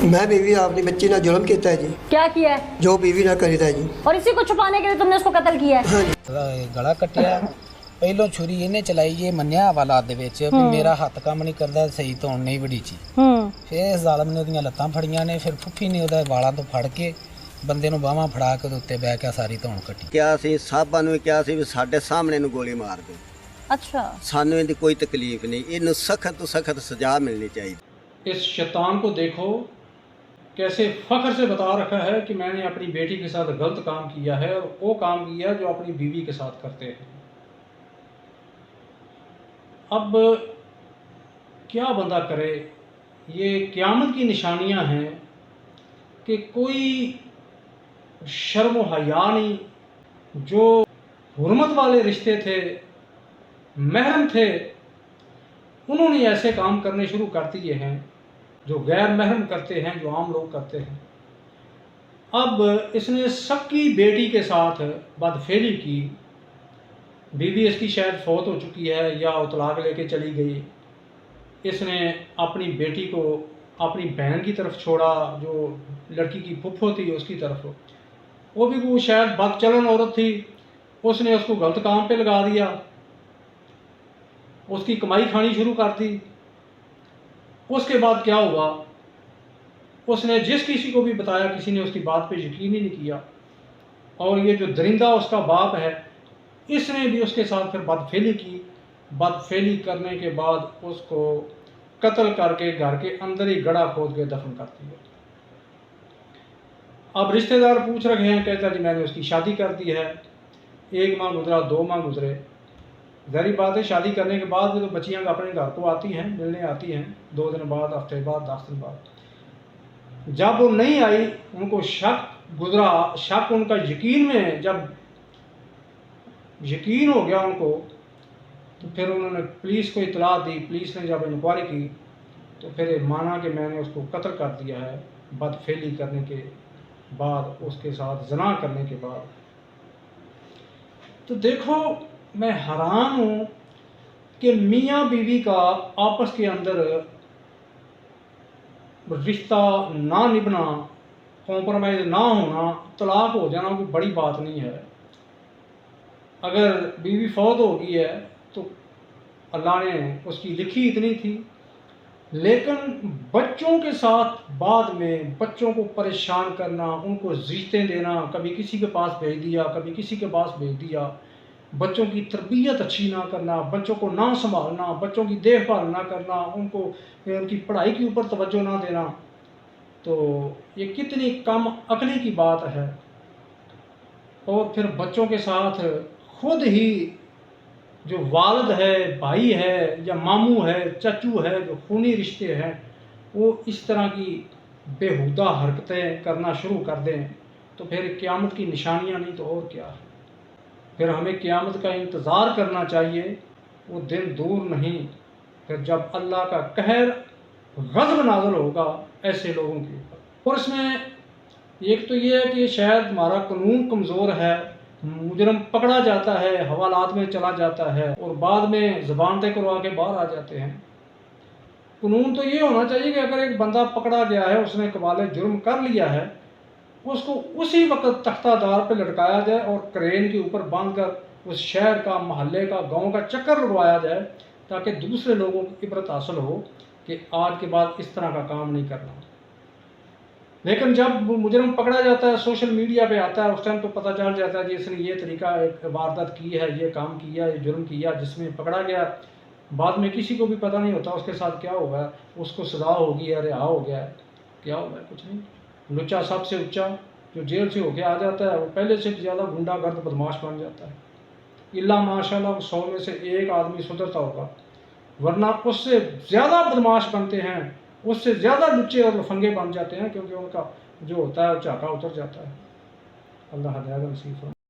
मैं बीवी अपनी बच्ची ना जुल्म किया है जी। क्या किया है? जो बीवी ना करी था जी। और इसी को छुपाने के लिए तुमने उसको कत्ल किया है? हाँ जी। ਗਲਾ ਕੱਟਿਆ ਪਹਿਲੋਂ ਛੁਰੀ ਇਹਨੇ ਚਲਾਈ ਇਹ ਮੰਨਿਆ ਹਵਾਲਾਤ ਦੇ ਵਿੱਚ ਵੀ ਮੇਰਾ ਹੱਥ ਕੰਮ ਨਹੀਂ ਕਰਦਾ ਸਹੀ ਧੌਣ ਨਹੀਂ ਵੜੀਚੀ ਫਿਰ ਇਸ ਜ਼ਾਲਮ ਨੇ ਉਹਦੀਆਂ ਲੱਤਾਂ ਫੜੀਆਂ ਨੇ ਫਿਰ ਫੁੱਫੀ ਨੇ ਉਹਦੇ ਵਾਲਾਂ ਤੋਂ ਫੜ ਕੇ ਬੰਦੇ ਨੂੰ ਬਾਹਾਂ ਫੜਾ ਕੇ ਉਹਦੇ ਉੱਤੇ ਬਹਿ ਕੇ ਸਾਰੀ ਧੌਣ ਕੱਟੀ। ਕਿਹਾ ਸੀ ਸਾਹਿਬਾਂ ਨੂੰ ਕਿਹਾ ਸੀ ਵੀ ਸਾਡੇ ਸਾਹਮਣੇ ਨੂੰ ਗੋਲੀ ਮਾਰ ਦਿਓ। अच्छा, ਸਾਨੂੰ ਇਹਦੀ ਕੋਈ ਤਕਲੀਫ ਨਹੀਂ, ਇਹਨੂੰ ਸਖਤ ਤੋਂ ਸਖਤ ਸਜ਼ਾ ਮਿਲਣੀ ਚਾਹੀਦੀ। इस शैतान को देखो कैसे फ़ख्र से बता रखा है कि मैंने अपनी बेटी के साथ गलत काम किया है और वो काम किया जो अपनी बीवी के साथ करते हैं। अब क्या बंदा करे, ये क़यामत की निशानियां हैं कि कोई शर्म व हया नहीं। जो हुर्मत वाले रिश्ते थे, महरम थे, उन्होंने ऐसे काम करने शुरू कर दिए हैं जो गैर महरम करते हैं, जो आम लोग करते हैं। अब इसने सबकी बेटी के साथ बदफेली की। बीवी इसकी शायद फौत हो चुकी है या वो तलाक लेके चली गई। इसने अपनी बेटी को अपनी बहन की तरफ छोड़ा, जो लड़की की फुफ्फो थी उसकी तरफ। वो भी वो शायद बदचलन औरत थी, उसने उसको गलत काम पे लगा दिया, उसकी कमाई खानी शुरू कर दी। उसके बाद क्या हुआ, उसने जिस किसी को भी बताया किसी ने उसकी बात पे यकीन ही नहीं किया। और ये जो दरिंदा उसका बाप है, इसने भी उसके साथ फिर बदफेली की। बदफेली करने के बाद उसको कत्ल करके घर के अंदर ही गड़ा खोद के दफन कर दिया। अब रिश्तेदार पूछ रहे हैं, कहता जी मैंने उसकी शादी कर दी है। 1 माह गुजरा, 2 माह गुजरे। ज़ाहिर बात है शादी करने के बाद भी तो बच्चियाँ अपने घर को आती हैं, मिलने आती हैं, 2 दिन बाद, हफ्ते बाद, 10 दिन बाद। जब वो नहीं आई, उनको शक गुजरा, शक उनका यकीन में जब यकीन हो गया उनको, तो फिर उन्होंने पुलिस को इतला दी। पुलिस ने जब इंक्वायरी की तो फिर माना कि मैंने उसको कत्ल कर दिया है बदफेली करने के बाद, उसके साथ ज़ना करने के बाद। तो देखो, मैं हैरान हूँ कि मियाँ बीवी का आपस के अंदर रिश्ता ना निभना, कॉम्प्रोमाइज़ ना होना, तलाक हो जाना कोई बड़ी बात नहीं है। अगर बीवी फौत हो गई है तो अल्लाह ने उसकी लिखी इतनी थी, लेकिन बच्चों के साथ बाद में बच्चों को परेशान करना, उनको ज़िश्तें देना, कभी किसी के पास भेज दिया, कभी किसी के पास भेज दिया, बच्चों की तरबियत अच्छी ना करना, बच्चों को ना संभालना, बच्चों की देखभाल ना करना, उनको उनकी पढ़ाई के ऊपर तवज्जो ना देना, तो ये कितनी कम अक्ली की बात है। और फिर बच्चों के साथ खुद ही जो वालिद है, भाई है या मामू है, चचू है, जो खूनी रिश्ते हैं, वो इस तरह की बेहुदा हरकतें करना शुरू कर दें, तो फिर क़यामत की निशानियां नहीं तो और क्या है। फिर हमें क़यामत का इंतज़ार करना चाहिए, वो दिन दूर नहीं, फिर जब अल्लाह का कहर ग़ज़ब नाज़िल होगा ऐसे लोगों के ऊपर। और इसमें एक तो ये है कि शायद हमारा कानून कमज़ोर है, मुजरम पकड़ा जाता है, हवालात में चला जाता है और बाद में ज़बान तय करवा के बाहर आ जाते हैं। कानून तो ये होना चाहिए कि अगर एक बंदा पकड़ा गया है, उसने कबाले जुर्म कर लिया है, उसको उसी वक्त तख्तादार पे लटकाया जाए और क्रेन के ऊपर बांधकर उस शहर का, महल्ले का, गांव का चक्कर लगवाया जाए, ताकि दूसरे लोगों को इबरत हासिल हो कि आज के बाद इस तरह का काम नहीं करना। लेकिन जब मुजरम पकड़ा जाता है, सोशल मीडिया पे आता है, उस टाइम तो पता चल जाता है कि इसने ये तरीका एक वारदात की है, ये काम किया, ये जुर्म किया, जिसमें पकड़ा गया। बाद में किसी को भी पता नहीं होता उसके साथ क्या हुआ, उसको सज़ा होगी या रिहा हो गया है, क्या हुआ है, कुछ नहीं। लुच्चा सबसे उच्चा जो जेल से होके आ जाता है, वो पहले से ज़्यादा गुंडागर्द बदमाश बन जाता है। इल्ला माशाल्लाह 100 में से 1 आदमी सुधरता होगा, वरना उससे ज़्यादा बदमाश बनते हैं, उससे ज़्यादा लुच्चे और लफंगे बन जाते हैं, क्योंकि उनका जो होता है झाका उतर जाता है। अल्लाह हिदायत नसीब फरमाए।